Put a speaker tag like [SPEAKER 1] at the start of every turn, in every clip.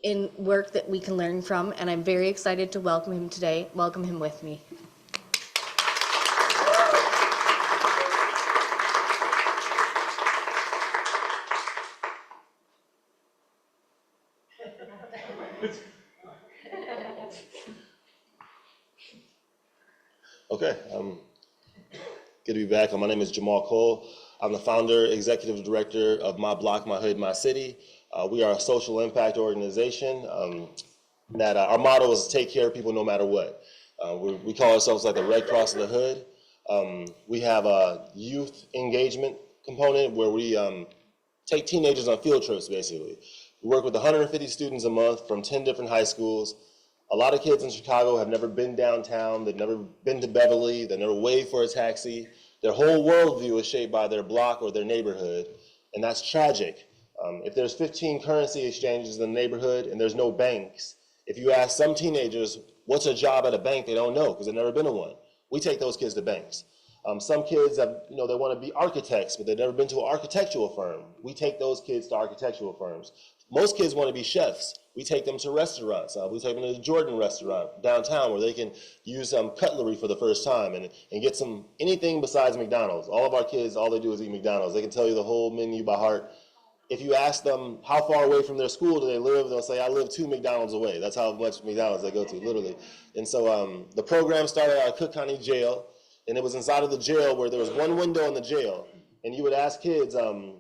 [SPEAKER 1] in work that we can learn from, and I'm very excited to welcome him today. Welcome him with me.
[SPEAKER 2] Okay, good to be back. My name is Jahmal Cole. I'm the founder, executive director of My Block, My Hood, My City. We are a social impact organization that our motto is take care of people no matter what. We call ourselves like the Red Cross of the Hood. We have a youth engagement component where we take teenagers on field trips, basically. We work with 150 students a month from 10 different high schools. A lot of kids in Chicago have never been downtown, they've never been to Beverly, they've never waited for a taxi. Their whole worldview is shaped by their block or their neighborhood, and that's tragic. If there's 15 currency exchanges in the neighborhood and there's no banks, if you ask some teenagers what's a job at a bank, they don't know because they've never been to one. We take those kids to banks. Some kids have, they want to be architects, but they've never been to an architectural firm. We take those kids to architectural firms. Most kids want to be chefs. We take them to restaurants. We take them to the Jordan restaurant downtown where they can use cutlery for the first time and get some anything besides McDonald's. All of our kids, all they do is eat McDonald's. They can tell you the whole menu by heart. If you ask them how far away from their school do they live, they'll say, I live 2 McDonald's away. That's how much McDonald's they go to, literally. And so the program started at Cook County Jail, and it was inside of the jail where there was one window in the jail. And you would ask kids, I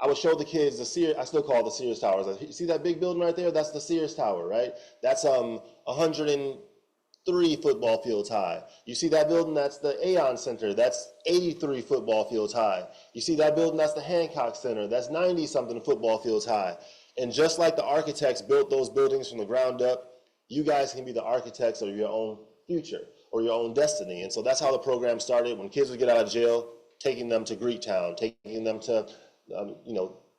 [SPEAKER 2] would show the kids the Sears, I still call it the Sears Towers. You see that big building right there? That's the Sears Tower, right? That's 103 football fields high. You see that building? That's the Aon Center. That's 83 football fields high. You see that building? That's the Hancock Center. That's 90-something football fields high. And just like the architects built those buildings from the ground up, you guys can be the architects of your own future or your own destiny. And so that's how the program started. When kids would get out of jail, taking them to Greektown, taking them to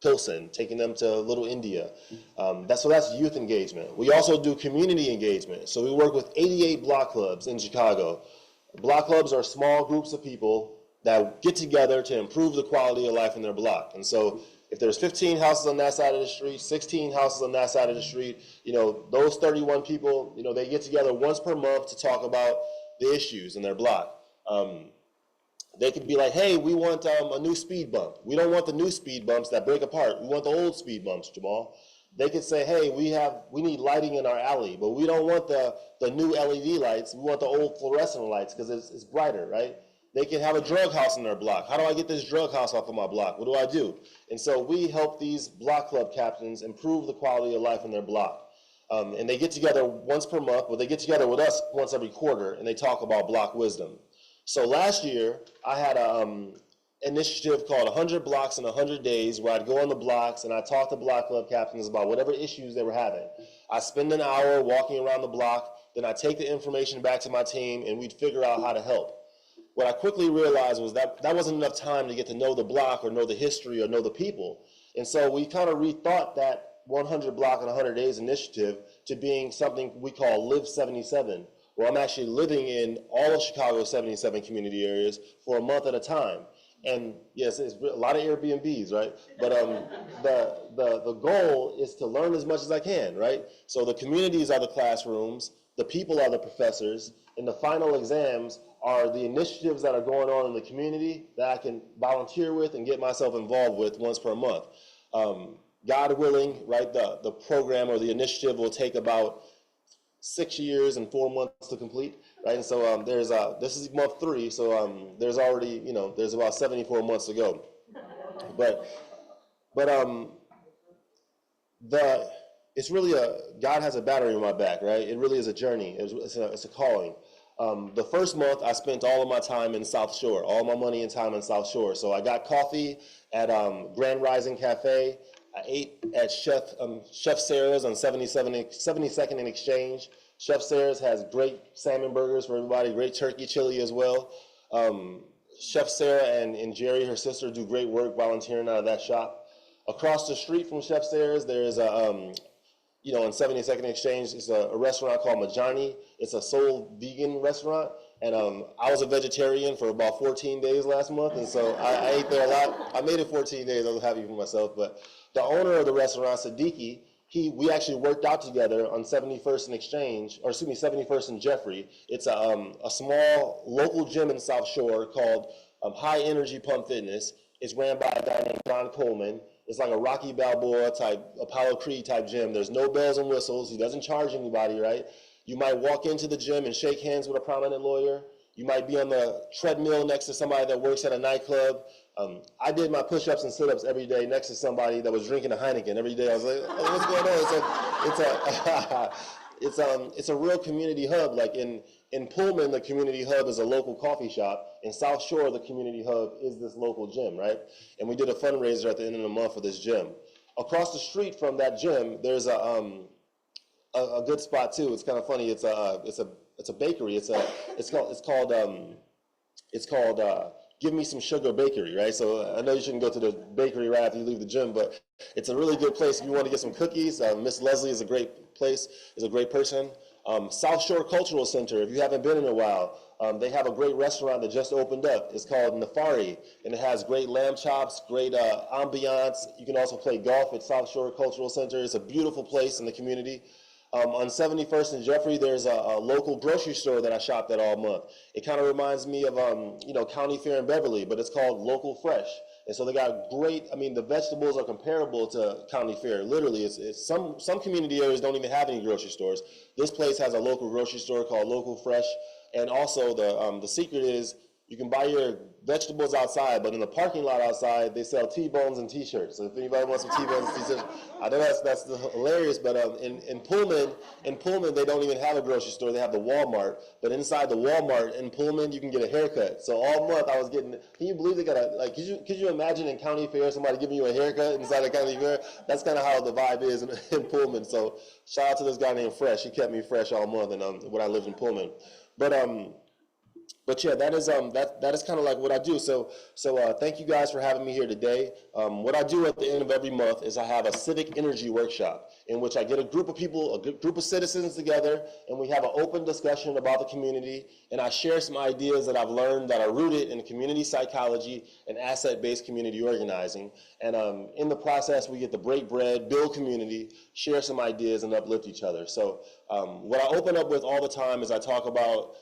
[SPEAKER 2] Pilsen, taking them to Little India. That's youth engagement. We also do community engagement. So we work with 88 block clubs in Chicago. Block clubs are small groups of people that get together to improve the quality of life in their block. And so if there's 15 houses on that side of the street, 16 houses on that side of the street, those 31 people, they get together once per month to talk about the issues in their block. They could be like, hey, we want a new speed bump. We don't want the new speed bumps that break apart. We want the old speed bumps, Jamal. They could say, hey, we need lighting in our alley, but we don't want the new LED lights. We want the old fluorescent lights because it's brighter, right? They can have a drug house in their block. How do I get this drug house off of my block? What do I do? And so we help these block club captains improve the quality of life in their block. And they get together once per month, but they get together with us once every quarter, and they talk about block wisdom. So last year, I had an initiative called 100 Blocks in 100 Days, where I'd go on the blocks and I'd talk to block club captains about whatever issues they were having. I spend an hour walking around the block, then I take the information back to my team, and we'd figure out how to help. What I quickly realized was that wasn't enough time to get to know the block or know the history or know the people. And so we kind of rethought that 100 Block in 100 Days initiative to being something we call Live 77. Where I'm actually living in all of Chicago's 77 community areas for a month at a time. And yes, it's a lot of Airbnbs, right? But the goal is to learn as much as I can, right? So the communities are the classrooms, the people are the professors, and the final exams are the initiatives that are going on in the community that I can volunteer with and get myself involved with once per month. God willing, right, the program or the initiative will take about 6 years and 4 months to complete, right? And so this is month 3, so there's already, there's about 74 months to go. But it's really God has a battery in my back, right? It really is a journey. It's a calling. The first month I spent all of my time in South Shore, all my money and time in South Shore. So I got coffee at Grand Rising Cafe. I ate at Chef Sarah's on 72nd and Exchange. Chef Sarah's has great salmon burgers for everybody, great turkey chili as well. Chef Sarah and Jerry, her sister, do great work volunteering out of that shop. Across the street from Chef Sarah's, there is on 72nd Exchange, it's a restaurant called Majani. It's a soul vegan restaurant, And I was a vegetarian for about 14 days last month, and so I ate there a lot. I made it 14 days. I was happy for myself. But the owner of the restaurant, Siddiqui, we actually worked out together on 71st and Exchange, or excuse me, 71st and Jeffrey. It's a small local gym in South Shore called High Energy Pump Fitness. It's ran by a guy named John Coleman. It's like a Rocky Balboa type, Apollo Creed type gym. There's no bells and whistles. He doesn't charge anybody, right? You might walk into the gym and shake hands with a prominent lawyer. You might be on the treadmill next to somebody that works at a nightclub. I did my push-ups and sit-ups every day next to somebody that was drinking a Heineken every day. I was like, oh, what's going on? It's a real community hub. Like in Pullman, the community hub is a local coffee shop. In South Shore, the community hub is this local gym, right? And we did a fundraiser at the end of the month for this gym. Across the street from that gym, there's a good spot too. It's kind of funny. It's a bakery. It's called Give Me Some Sugar Bakery, right? So I know you shouldn't go to the bakery right after you leave the gym, but it's a really good place if you want to get some cookies. Miss Leslie is a great place, is a great person. South Shore Cultural Center, if you haven't been in a while, they have a great restaurant that just opened up. It's called Nafari, and it has great lamb chops, great ambiance. You can also play golf at South Shore Cultural Center. It's a beautiful place in the community. On 71st and Jeffrey, there's a local grocery store that I shopped at all month. It kind of reminds me of, County Fair in Beverly, but it's called Local Fresh. And so they got great, the vegetables are comparable to County Fair. Literally, it's some community areas don't even have any grocery stores. This place has a local grocery store called Local Fresh. And also the secret is you can buy your vegetables outside, but in the parking lot outside, they sell T-bones and T-shirts. So if anybody wants some T-bones and T-shirts, I know that's hilarious, but in Pullman, they don't even have a grocery store. They have the Walmart, but inside the Walmart in Pullman, you can get a haircut. So all month I was getting, can you believe they got could you imagine in County Fair, somebody giving you a haircut inside a County Fair? That's kind of how the vibe is in Pullman. So shout out to this guy named Fresh. He kept me fresh all month and when I lived in Pullman. But yeah, that is kind of like what I do. So thank you guys for having me here today. What I do at the end of every month is I have a civic energy workshop in which I get a group of people, a group of citizens together, and we have an open discussion about the community, and I share some ideas that I've learned that are rooted in community psychology and asset-based community organizing. And in the process, we get to break bread, build community, share some ideas, and uplift each other. So what I open up with all the time is I talk about,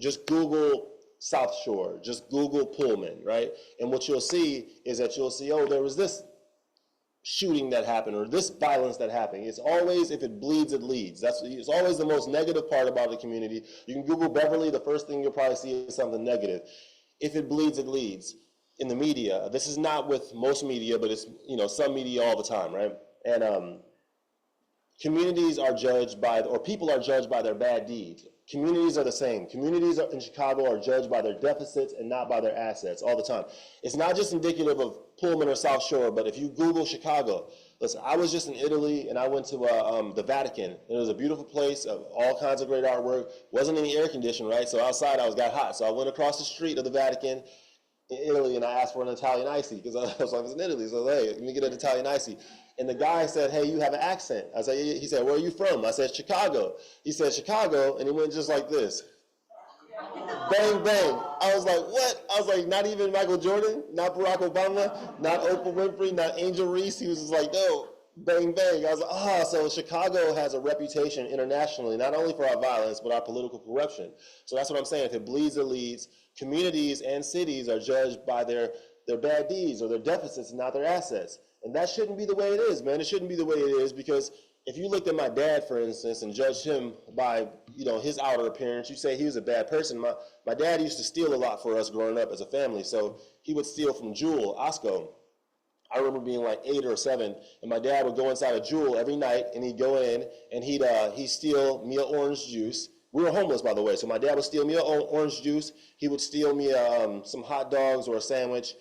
[SPEAKER 2] just Google South Shore, just Google Pullman, right? And what you'll see is that oh, there was this shooting that happened or this violence that happened. It's always, if it bleeds, it leads. It's always the most negative part about the community. You can Google Beverly, the first thing you'll probably see is something negative. If it bleeds, it leads. In the media, this is not with most media, but it's, some media all the time, right? And communities are judged by, or people are judged by their bad deeds. Communities are the same. Communities in Chicago are judged by their deficits and not by their assets all the time. It's not just indicative of Pullman or South Shore, but if you Google Chicago, listen, I was just in Italy and I went to the Vatican. It was a beautiful place, all kinds of great artwork. Wasn't any air conditioning, right? So outside got hot. So I went across the street of the Vatican in Italy and I asked for an Italian icy because I was in Italy. So hey, let me get an Italian icy. And the guy said, hey, you have an accent. He said, where are you from? I said, Chicago. He said, Chicago, and he went just like this. Bang, bang. I was like, what? I was like, not even Michael Jordan, not Barack Obama, not Oprah Winfrey, not Angel Reese. He was just like, no, bang, bang. I was like, so Chicago has a reputation internationally, not only for our violence, but our political corruption. So that's what I'm saying. If it bleeds, it leads. Communities and cities are judged by their bad deeds or their deficits and not their assets. And that shouldn't be the way it is, man. It shouldn't be the way it is because if you looked at my dad, for instance, and judged him by, his outer appearance, you say he was a bad person. My dad used to steal a lot for us growing up as a family. So he would steal from Jewel, Osco. I remember being like 8 or 7, and my dad would go inside a Jewel every night, and he'd go in, and he'd steal me an orange juice. We were homeless, by the way, so my dad would steal me an orange juice. He would steal me some hot dogs or a sandwich,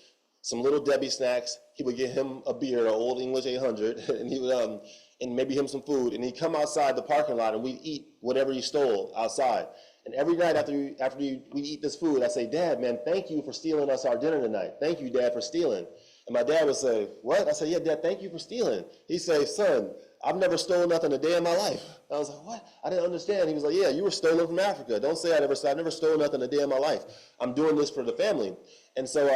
[SPEAKER 2] some Little Debbie snacks. He would get him a beer, an Old English 800, and he would and maybe him some food. And he'd come outside the parking lot, and we'd eat whatever he stole outside. And every night after we eat this food, I say, Dad, man, thank you for stealing us our dinner tonight. Thank you, Dad, for stealing. And my dad would say, what? I said, yeah, Dad, thank you for stealing. He'd say, son, I've never stolen nothing a day in my life. I was like, what? I didn't understand. He was like, yeah, you were stolen from Africa. Don't say I've never stolen nothing a day in my life. I'm doing this for the family. And so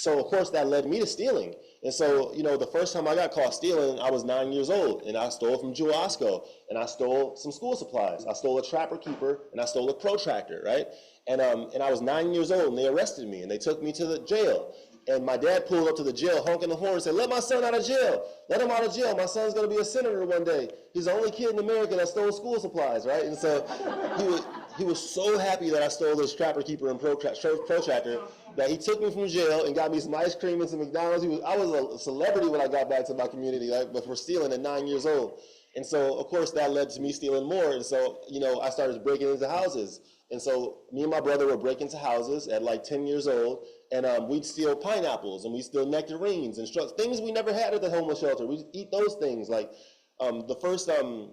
[SPEAKER 2] of course that led me to stealing. And so, the first time I got caught stealing, I was 9 years old, and I stole from Jewel Osco, and I stole some school supplies. I stole a trapper keeper, and I stole a protractor, right? And I was 9 years old, and they arrested me, and they took me to the jail. And my dad pulled up to the jail, honking the horn, and said, let my son out of jail. Let him out of jail. My son's going to be a senator one day. He's the only kid in America that stole school supplies, right? And so he was so happy that I stole this trapper keeper and protractor that he took me from jail and got me some ice cream and some McDonald's. I was a celebrity when I got back to my community, like, but for stealing at 9 years old. And so, of course, that led to me stealing more. And so, I started breaking into houses. And so me and my brother would break into houses at like 10 years old, and we'd steal pineapples, and we'd steal nectarines and things we never had at the homeless shelter. We'd eat those things. Like the first time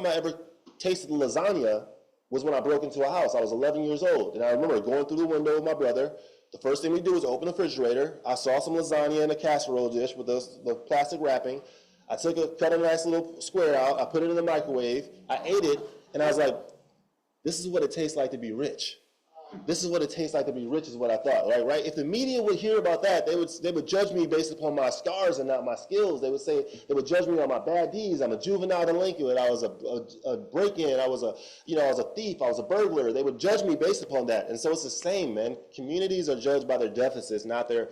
[SPEAKER 2] I ever tasted lasagna was when I broke into a house. I was 11 years old, and I remember going through the window with my brother. The first thing we do was open the refrigerator. I saw some lasagna in a casserole dish with the plastic wrapping. I cut a nice little square out. I put it in the microwave. I ate it, and I was like, this is what it tastes like to be rich. This is what it tastes like to be rich is what I thought, right? If the media would hear about that, they would judge me based upon my scars and not my skills. They would judge me on my bad deeds. I'm a juvenile delinquent. I was a break-in. I was a thief. I was a burglar. They would judge me based upon that. And so it's the same, man. Communities are judged by their deficits, not their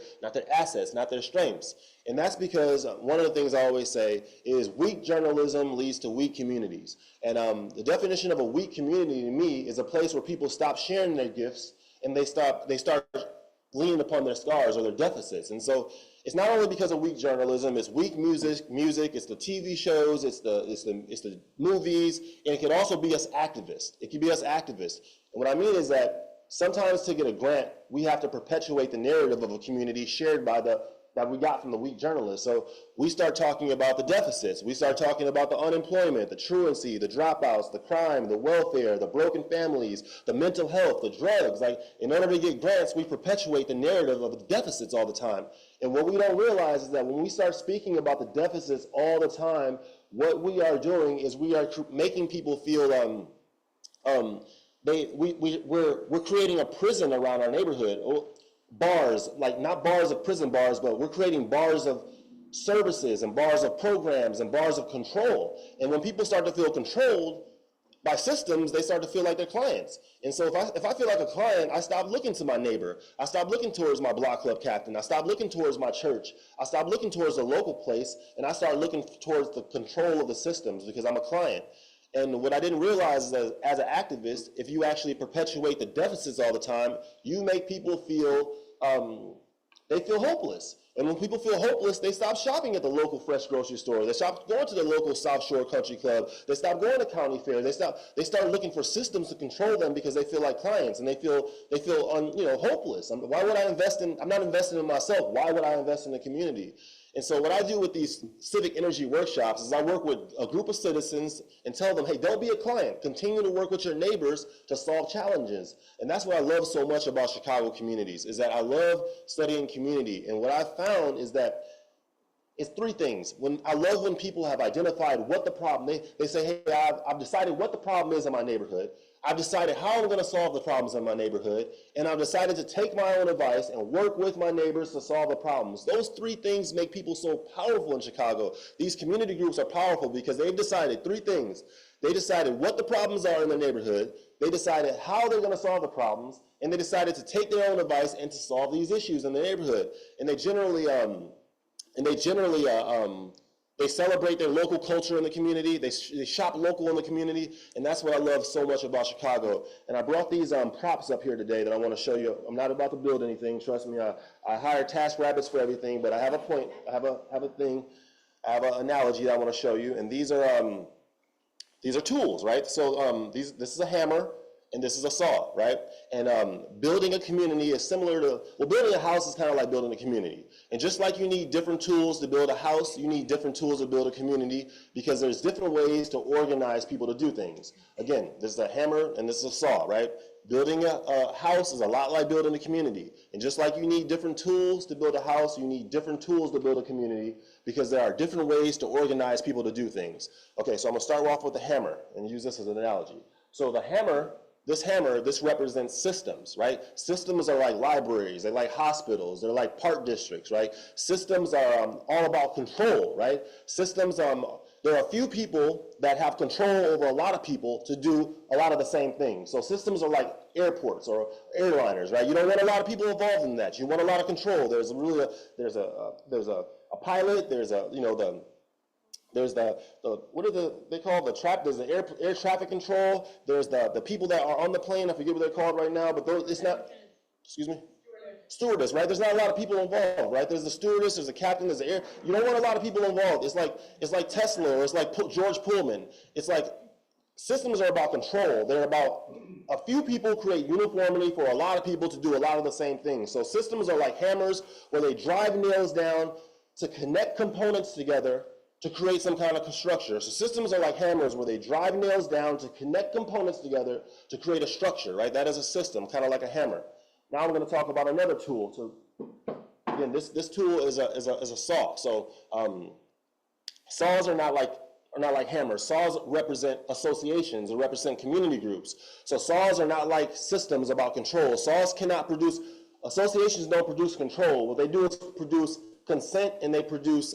[SPEAKER 2] assets, not their strengths. And that's because one of the things I always say is weak journalism leads to weak communities. And the definition of a weak community to me is a place where people stop sharing their gifts and they start leaning upon their scars or their deficits. And so it's not only because of weak journalism, it's weak music, it's the TV shows, it's the movies, and it can also be us activists. It can be us activists. And what I mean is that sometimes to get a grant, we have to perpetuate the narrative of a community shared by that we got from the weak journalists. So we start talking about the deficits. We start talking about the unemployment, the truancy, the dropouts, the crime, the welfare, the broken families, the mental health, the drugs. Like, in order to get grants, we perpetuate the narrative of the deficits all the time. And what we don't realize is that when we start speaking about the deficits all the time, what we are doing is we are making people feel we're creating a prison around our neighborhood. Bars, like not bars of prison bars, but we're creating bars of services and bars of programs and bars of control. And when people start to feel controlled by systems, they start to feel like they're clients. And so if I feel like a client, I stop looking to my neighbor. I stop looking towards my block club captain. I stop looking towards my church. I stop looking towards the local place, and I start looking towards the control of the systems because I'm a client. And what I didn't realize is that as an activist, if you actually perpetuate the deficits all the time, you make people feel, they feel hopeless. And when people feel hopeless, they stop shopping at the local fresh grocery store. They stop going to the local South Shore Country Club. They stop going to county fair. They start looking for systems to control them because they feel like clients and they feel hopeless. Why would I invest in? I'm not investing in myself. Why would I invest in the community? And so what I do with these civic energy workshops is I work with a group of citizens and tell them, hey, don't be a client. Continue to work with your neighbors to solve challenges. And that's what I love so much about Chicago communities, is that I love studying community. And what I found is that it's three things. I love when people have identified what the problem, they say, hey, I've decided what the problem is in my neighborhood. I've decided how I'm going to solve the problems in my neighborhood, and I've decided to take my own advice and work with my neighbors to solve the problems. Those three things make people so powerful in Chicago. These community groups are powerful because they've decided three things. They decided what the problems are in their neighborhood, they decided how they're going to solve the problems, and they decided to take their own advice and to solve these issues in their neighborhood. And they generally they celebrate their local culture in the community. They shop local in the community, and that's what I love so much about Chicago. And I brought these props up here today that I want to show you. I'm not about to build anything. Trust me. I hire task rabbits for everything, but I have a point. I have a thing. I have an analogy that I want to show you, and these are tools, right? So this is a hammer. And this is a saw, right? And building a community is similar to, building a house is kind of like building a community. And just like you need different tools to build a house, you need different tools to build a community because there's different ways to organize people to do things. Again, this is a hammer and this is a saw, right? Building a house is a lot like building a community. And just like you need different tools to build a house, you need different tools to build a community because there are different ways to organize people to do things. Okay, so I'm gonna start off with the hammer and use this as an analogy. So the hammer, this represents systems, right? Systems are like libraries, they're like hospitals, they're like park districts, right? Systems are all about control, right? Systems, there are a few people that have control over a lot of people to do a lot of the same things. So systems are like airports or airliners, right? You don't want a lot of people involved in that. You want a lot of control. There's really there's a pilot, there's the what are they called? There's the air traffic control. There's the people that are on the plane. I forget what they're called right now, but it's not. Excuse me. Stewardess, right? There's not a lot of people involved, right? There's the stewardess, there's the captain, there's the air. You don't want a lot of people involved. It's like Tesla, or it's like George Pullman. It's like systems are about control. They're about a few people create uniformity for a lot of people to do a lot of the same things. So systems are like hammers where they drive nails down to connect components together to create some kind of structure. So systems are like hammers where they drive nails down to connect components together to create a structure, right? That is a system, kind of like a hammer. Now I'm going to talk about another tool. So again, this tool is a saw. So saws are not like hammers. Saws represent associations, they represent community groups. So saws are not like systems about control. Saws cannot produce, associations don't produce control. What they do is produce consent, and they produce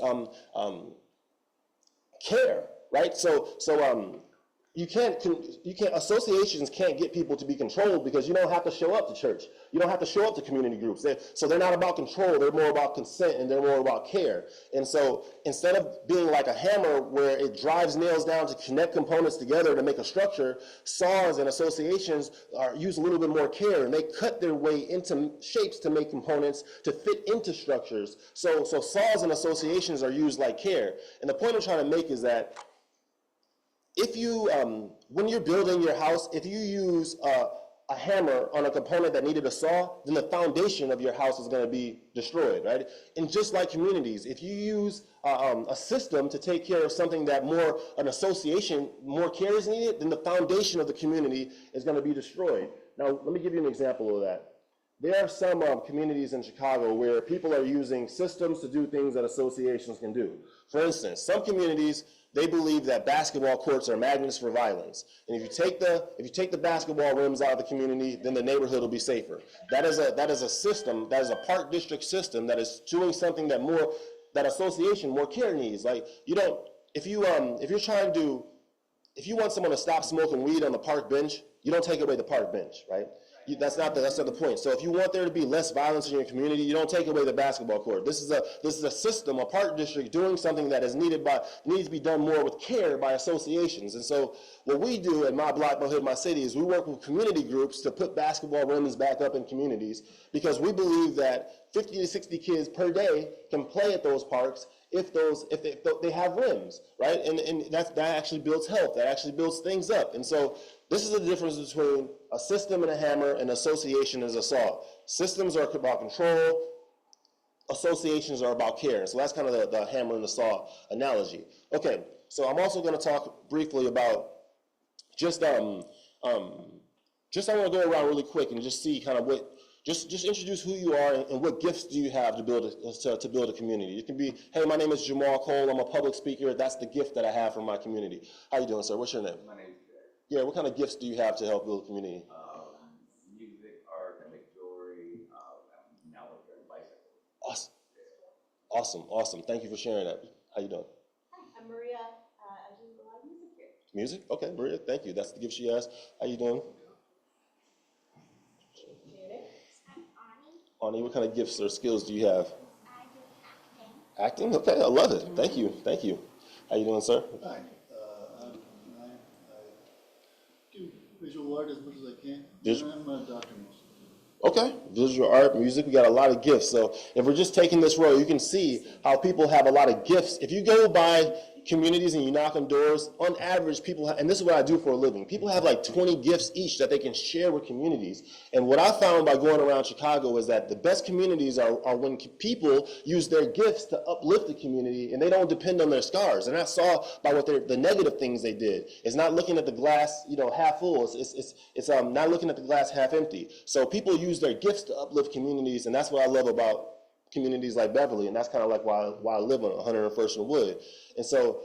[SPEAKER 2] care, right? So associations can't get people to be controlled because you don't have to show up to church. You don't have to show up to community groups. So they're not about control, they're more about consent, and they're more about care. And so instead of being like a hammer where it drives nails down to connect components together to make a structure, saws and associations use a little bit more care, and they cut their way into shapes to make components to fit into structures. So saws and associations are used like care. And the point I'm trying to make is that if you, when you're building your house, if you use a hammer on a component that needed a saw, then the foundation of your house is going to be destroyed, right? And just like communities, if you use a system to take care of something that an association, more care is needed, then the foundation of the community is going to be destroyed. Now, let me give you an example of that. There are some communities in Chicago where people are using systems to do things that associations can do. For instance, some communities, they believe that basketball courts are magnets for violence. And if you take the basketball rims out of the community, then the neighborhood will be safer. That is a system, that is a park district system that is doing something that association more care needs. Like if you want someone to stop smoking weed on the park bench, you don't take away the park bench, right? That's not the point. So if you want there to be less violence in your community, you don't take away the basketball court. This is a system, a park district doing something that is needs to be done more with care by associations. And so what we do at my block, my hood, my city is we work with community groups to put basketball rims back up in communities because we believe that 50 to 60 kids per day can play at those parks if they have rims, right? And that actually builds health. That actually builds things up. And so this is the difference between a system and a hammer, and association is a saw. Systems are about control. Associations are about care. So that's kind of the hammer and the saw analogy. Okay, so I'm also going to talk briefly about I want to go around really quick and just see kind of just introduce who you are and what gifts do you have to build a community. It can be, hey, my name is Jahmal Cole. I'm a public speaker. That's the gift that I have for my community. How you doing, sir? What's your name?
[SPEAKER 3] My name is Jack.
[SPEAKER 2] Yeah, what kind of gifts do you have to help build a community?
[SPEAKER 3] Music, art, I make jewelry, now I'm doing bicycles.
[SPEAKER 2] Awesome. Thank you for sharing that. How you doing?
[SPEAKER 4] Hi, I'm Maria. I do a lot of music here.
[SPEAKER 2] Music? Okay, Maria, thank you. That's the gift she has. How you doing?
[SPEAKER 4] Janet.
[SPEAKER 5] I'm Ani.
[SPEAKER 2] Ani, what kind of gifts or skills do you have?
[SPEAKER 5] I do acting.
[SPEAKER 2] Acting? Okay, I love it. Thank you. How you doing, sir?
[SPEAKER 6] Hi, I'm Ryan. I do visual art as much as I can. I'm a doctor mostly.
[SPEAKER 2] Okay, visual art, music, we got a lot of gifts. So if we're just taking this road, you can see how people have a lot of gifts. If you go by communities and you knock on doors, on average, people have, and this is what I do for a living, people have like 20 gifts each that they can share with communities. And what I found by going around Chicago is that the best communities are when people use their gifts to uplift the community and they don't depend on their scars. And I saw by what the negative things they did. It's not looking at the glass, half full. It's not looking at the glass half empty. So people use their gifts to uplift communities, and that's what I love about communities like Beverly, and that's kind of like why I live on 101st and Wood. And so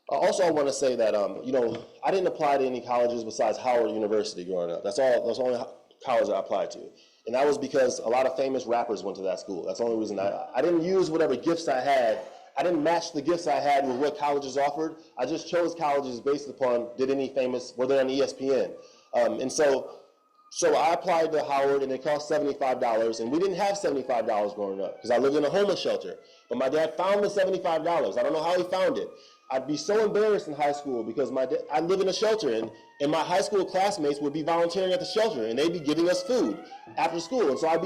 [SPEAKER 2] also I want to say that I didn't apply to any colleges besides Howard University growing up. That's the only college I applied to, and that was because a lot of famous rappers went to that school. That's the only reason. I didn't use whatever gifts I had. I didn't match the gifts I had with what colleges offered. I just chose colleges based upon were they on ESPN, and so I applied to Howard, and it cost $75, and we didn't have $75 growing up because I lived in a homeless shelter. But my dad found the $75. I don't know how he found it. I'd be so embarrassed in high school because I live in a shelter, and my high school classmates would be volunteering at the shelter, and they'd be giving us food after school. And so I'd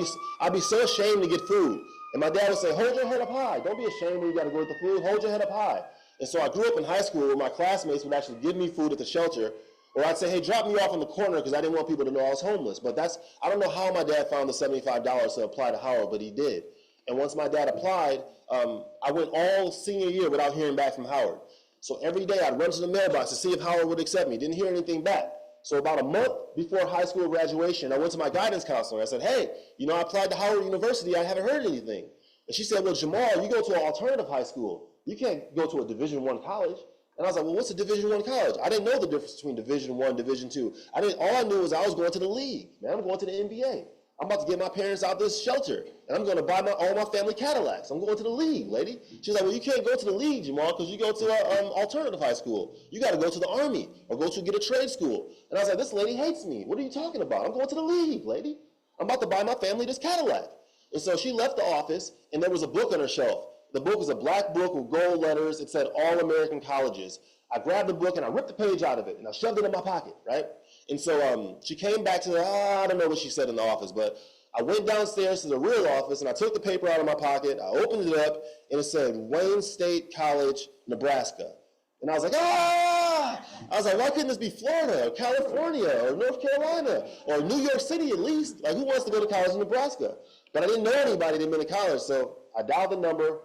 [SPEAKER 2] be so ashamed to get food. And my dad would say, hold your head up high. Don't be ashamed when you got to go get the food. Hold your head up high. And so I grew up in high school where my classmates would actually give me food at the shelter. Or I'd say, hey, drop me off in the corner because I didn't want people to know I was homeless. But I don't know how my dad found the $75 to apply to Howard, but he did. And once my dad applied, I went all senior year without hearing back from Howard. So every day I'd run to the mailbox to see if Howard would accept me. Didn't hear anything back. So about a month before high school graduation, I went to my guidance counselor. I said, hey, I applied to Howard University. I haven't heard anything. And she said, well, Jahmal, you go to an alternative high school. You can't go to a Division I college. And I was like, well, what's a Division I college? I didn't know the difference between Division I, Division II. All I knew was I was going to the league. Man, I'm going to the NBA. I'm about to get my parents out of this shelter, and I'm going to buy all my family Cadillacs. I'm going to the league, lady. She's like, well, you can't go to the league, Jahmal, because you go to an alternative high school. You got to go to the Army or go to get a trade school. And I was like, this lady hates me. What are you talking about? I'm going to the league, lady. I'm about to buy my family this Cadillac. And so she left the office, and there was a book on her shelf. The book was a black book with gold letters. It said All American Colleges. I grabbed the book and I ripped the page out of it and I shoved it in my pocket, right? And so she came back to I don't know what she said in the office, but I went downstairs to the real office and I took the paper out of my pocket. I opened it up and it said Wayne State College, Nebraska. And I was like, I was like, why couldn't this be Florida or California or North Carolina or New York City at least? Like, who wants to go to college in Nebraska? But I didn't know anybody that had been to college, so I dialed the number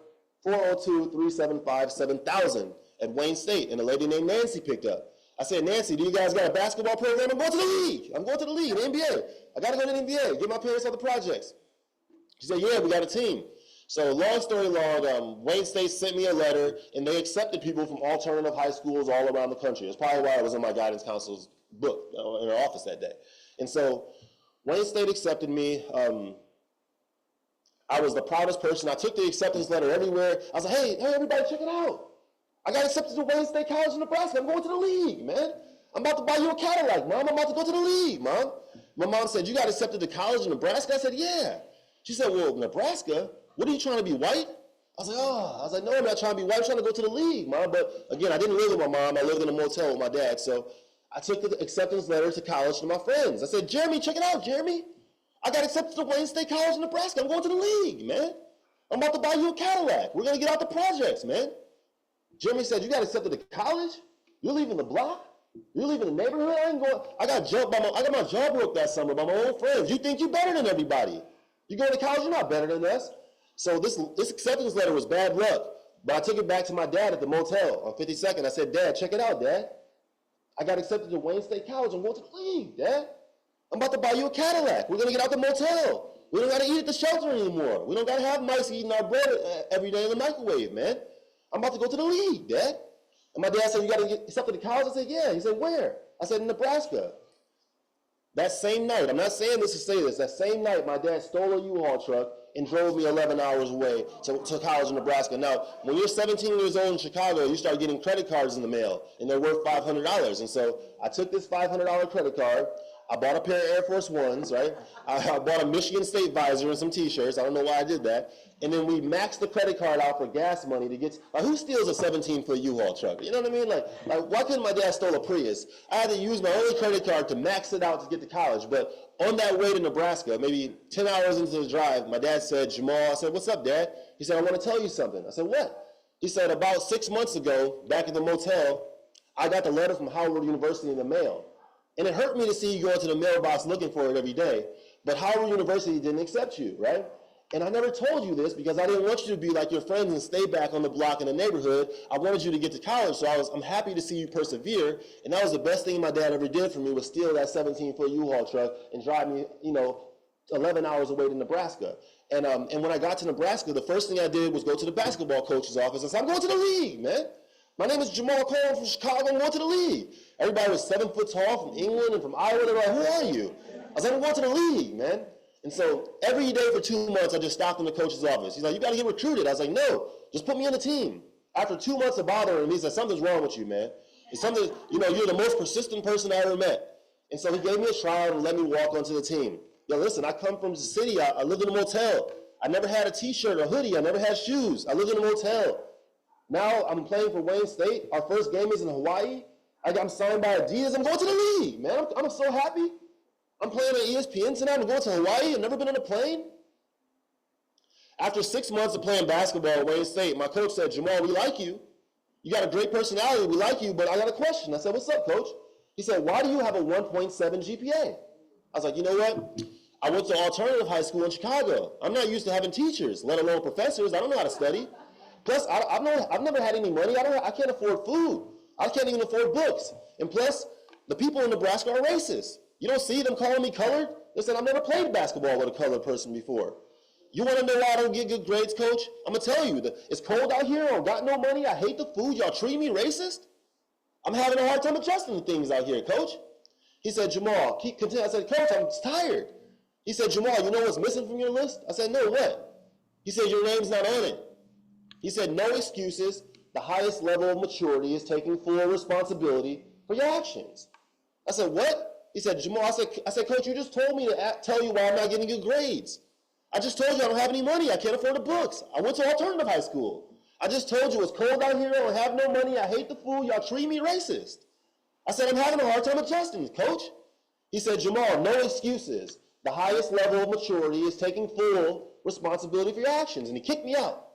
[SPEAKER 2] 402-375-7000 at Wayne State, and a lady named Nancy picked up. I said, Nancy, do you guys got a basketball program? I'm going to the league. I'm going to the league, the NBA. I got to go to the NBA, get my parents other projects. She said, yeah, we got a team. So long story long, Wayne State sent me a letter, and they accepted people from alternative high schools all around the country. It's probably why I was in my guidance counselor's book in her office that day. And so Wayne State accepted me. I was the proudest person. I took the acceptance letter everywhere. I was like, hey, everybody, check it out. I got accepted to Wayne State College in Nebraska. I'm going to the league, man. I'm about to buy you a Cadillac, Mom. I'm about to go to the league, Mom. My mom said, you got accepted to college in Nebraska? I said, yeah. She said, well, Nebraska? What are you trying to be, white? I was like, no, I'm not trying to be white. I'm trying to go to the league, Mom. But again, I didn't live with my mom. I lived in a motel with my dad. So I took the acceptance letter to college to my friends. I said, Jeremy, check it out, Jeremy. I got accepted to Wayne State College in Nebraska. I'm going to the league, man. I'm about to buy you a Cadillac. We're going to get out the projects, man. Jeremy said, you got accepted to college? You're leaving the block? You're leaving the neighborhood? I got my jaw broke that summer by my own friends. You think you're better than everybody. You going to college, you're not better than us. So this acceptance letter was bad luck. But I took it back to my dad at the motel on 52nd. I said, Dad, check it out, Dad. I got accepted to Wayne State College. I'm going to the league, Dad. I'm about to buy you a Cadillac. We're going to get out the motel. We don't got to eat at the shelter anymore. We don't got to have mice eating our bread every day in the microwave, man. I'm about to go to the league, Dad. And my dad said, you got to get accepted to college? I said, yeah. He said, where? I said, in Nebraska. That same night, I'm not saying this to say this, that same night my dad stole a U-Haul truck and drove me 11 hours away to college in Nebraska. Now, when you're 17 years old in Chicago, you start getting credit cards in the mail, and they're worth $500. And so I took this $500 credit card. I bought a pair of Air Force Ones, right? I bought a Michigan State visor and some T-shirts. I don't know why I did that. And then we maxed the credit card out for gas money to get, who steals a 17-foot U-Haul truck? You know what I mean? Like, why couldn't my dad steal a Prius? I had to use my only credit card to max it out to get to college. But on that way to Nebraska, maybe 10 hours into the drive, my dad said, Jahmal, I said, what's up, Dad? He said, I want to tell you something. I said, what? He said, about 6 months ago, back at the motel, I got the letter from Howard University in the mail. And it hurt me to see you go into the mailbox looking for it every day. But Howard University didn't accept you, right? And I never told you this because I didn't want you to be like your friends and stay back on the block in the neighborhood. I wanted you to get to college, so I'm happy to see you persevere. And that was the best thing my dad ever did for me, was steal that 17-foot U-Haul truck and drive me, 11 hours away to Nebraska. And when I got to Nebraska, the first thing I did was go to the basketball coach's office and say, I'm going to the league, man. My name is Jahmal Cole from Chicago. I'm going to the league. Everybody was 7 foot tall from England and from Iowa. They were like, who are you? I was like, I'm going to the league, man. And so every day for 2 months, I just stopped in the coach's office. He's like, you got to get recruited. I was like, no, just put me on the team. After 2 months of bothering him, he said, something's wrong with you, man. It's something, you're the most persistent person I ever met. And so he gave me a trial and let me walk onto the team. Yo, listen, I come from the city. I lived in a motel. I never had a t-shirt or hoodie. I never had shoes. I lived in a motel. Now I'm playing for Wayne State. Our first game is in Hawaii. I'm signed by Adidas. I'm going to the league, man. I'm so happy. I'm playing on ESPN tonight. I'm going to Hawaii. I've never been on a plane. After 6 months of playing basketball at Wayne State, my coach said, Jahmal, we like you. You got a great personality. We like you, but I got a question. I said, what's up, coach? He said, why do you have a 1.7 GPA? I was like, you know what? I went to alternative high school in Chicago. I'm not used to having teachers, let alone professors. I don't know how to study. Plus, I've never had any money. I can't afford food. I can't even afford books. And plus, the people in Nebraska are racist. You don't see them calling me colored? They said, I've never played basketball with a colored person before. You want to know why I don't get good grades, coach? I'm going to tell you. It's cold out here. I don't got no money. I hate the food. Y'all treat me racist? I'm having a hard time adjusting to things out here, coach. He said, Jahmal, keep continue. I said, coach, I'm tired. He said, Jahmal, you know what's missing from your list? I said, no, what? He said, your name's not on it. He said, no excuses. The highest level of maturity is taking full responsibility for your actions. I said, what? He said, Jahmal, I said, coach, you just told me to tell you why I'm not getting good grades. I just told you I don't have any money. I can't afford the books. I went to alternative high school. I just told you it's cold out here. I don't have no money. I hate the food. Y'all treat me racist. I said, I'm having a hard time adjusting, coach. He said, Jahmal, no excuses. The highest level of maturity is taking full responsibility for your actions. And he kicked me out.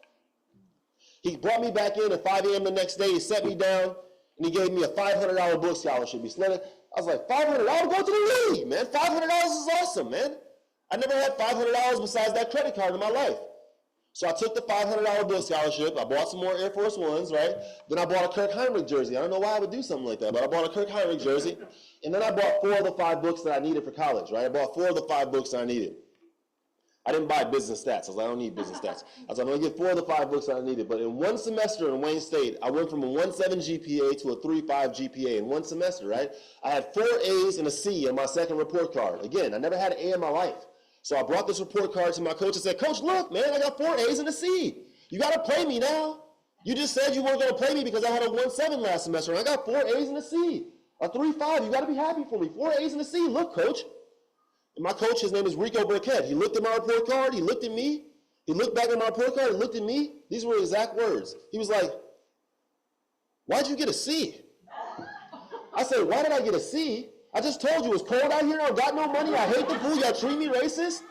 [SPEAKER 2] He brought me back in at 5 a.m. the next day. He set me down, and he gave me a $500 book scholarship. I was like, $500? Go to the league, man. $500 is awesome, man. I never had $500 besides that credit card in my life. So I took the $500 book scholarship. I bought some more Air Force Ones, right? Then I bought a Kirk Heinrich jersey. I don't know why I would do something like that, but I bought a Kirk Heinrich jersey. And then I bought 4 of the 5 books that I needed for college, right? I bought 4 of the 5 books that I needed. I didn't buy business stats. I was like, I don't need business stats. I was like, I'm going to get 4 of the 5 books that I needed. But in one semester in Wayne State, I went from a 1.7 GPA to a 3.5 GPA in one semester, right? I had 4 A's and a C on my second report card. Again, I never had an A in my life. So I brought this report card to my coach and said, Coach, look, man, I got 4 A's and a C. You got to play me now. You just said you weren't going to play me because I had a 1.7 last semester, and I got 4 A's and a C. A 3.5. You got to be happy for me. 4 A's and a C. Look, coach. And my coach, his name is Rico Burkett. He looked at my report card. He looked at me. He looked back at my report card. He looked at me. These were exact words. He was like, why'd you get a C? I said, why did I get a C? I just told you it's cold out here. I got no money. I hate the food. Y'all treat me racist.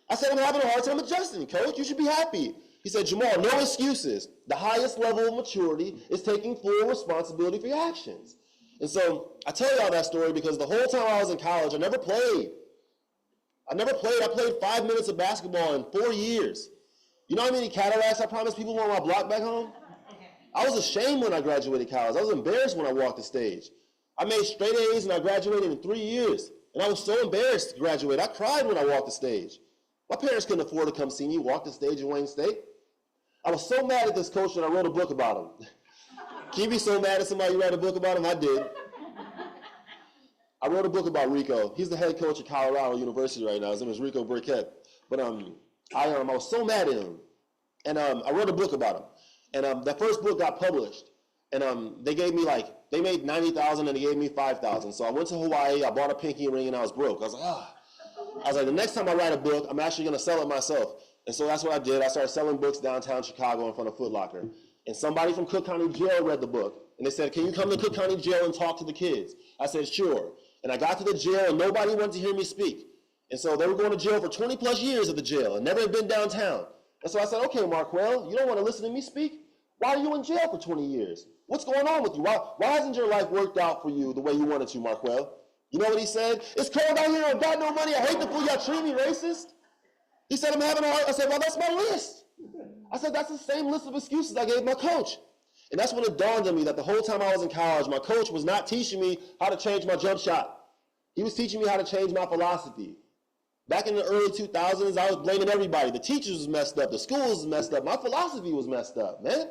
[SPEAKER 2] I said, I'm having a hard time adjusting, coach. You should be happy. He said, Jahmal, no excuses. The highest level of maturity is taking full responsibility for your actions. And so I tell y'all that story because the whole time I was in college, I never played. I played 5 minutes of basketball in 4 years. You know how many Cadillacs I promised people on my block back home? I was ashamed when I graduated college. I was embarrassed when I walked the stage. I made straight A's and I graduated in 3 years. And I was so embarrassed to graduate. I cried when I walked the stage. My parents couldn't afford to come see me walk the stage in Wayne State. I was so mad at this coach that I wrote a book about him. Can you be so mad at somebody you write a book about him? I did. I wrote a book about Rico. He's the head coach at Colorado University right now. His name is Rico Burkett. But I was so mad at him. And I wrote a book about him. And that first book got published. And they gave me they made $90,000 and they gave me $5,000. So I went to Hawaii, I bought a pinky ring, and I was broke. I was like, the next time I write a book, I'm actually going to sell it myself. And so that's what I did. I started selling books downtown Chicago in front of Foot Locker. And somebody from Cook County Jail read the book. And they said, can you come to Cook County Jail and talk to the kids? I said, sure. And I got to the jail, and nobody wanted to hear me speak. And so they were going to jail for 20 plus years at the jail and never had been downtown. And so I said, okay, Marquell, you don't want to listen to me speak? Why are you in jail for 20 years? What's going on with you? Why hasn't your life worked out for you the way you wanted to, Marquel? You know what he said? It's cold out here. I've got no money. I hate the food. Y'all treat me racist. He said, I'm having a heart. I said, well, that's my list. I said, that's the same list of excuses I gave my coach. And that's when it dawned on me that the whole time I was in college, my coach was not teaching me how to change my jump shot. He was teaching me how to change my philosophy. Back in the early 2000s, I was blaming everybody. The teachers was messed up. The schools was messed up. My philosophy was messed up, man.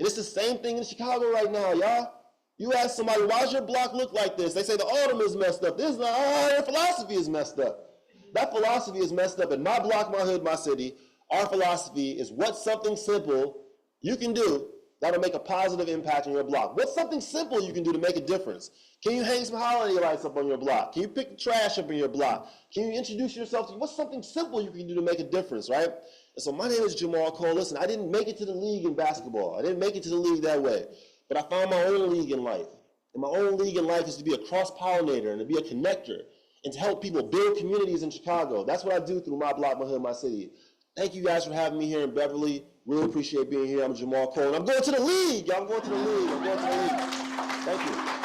[SPEAKER 2] And it's the same thing in Chicago right now, y'all. You ask somebody, why does your block look like this? They say the Alderman is messed up. This is not, your philosophy is messed up. That philosophy is messed up in my block, my hood, my city. Our philosophy is what's something simple you can do that'll make a positive impact on your block. What's something simple you can do to make a difference? Can you hang some holiday lights up on your block? Can you pick the trash up in your block? Can you introduce yourself to, what's something simple you can do to make a difference, right? And so my name is Jahmal Cole. Listen, I didn't make it to the league in basketball. I didn't make it to the league that way. But I found my own league in life. And my own league in life is to be a cross-pollinator and to be a connector and to help people build communities in Chicago. That's what I do through my block, my hood, my city. Thank you guys for having me here in Beverly. Really appreciate being here. I'm Jahmal Cole. And I'm going to the league. I'm going to the league. I'm going to the league. Thank you.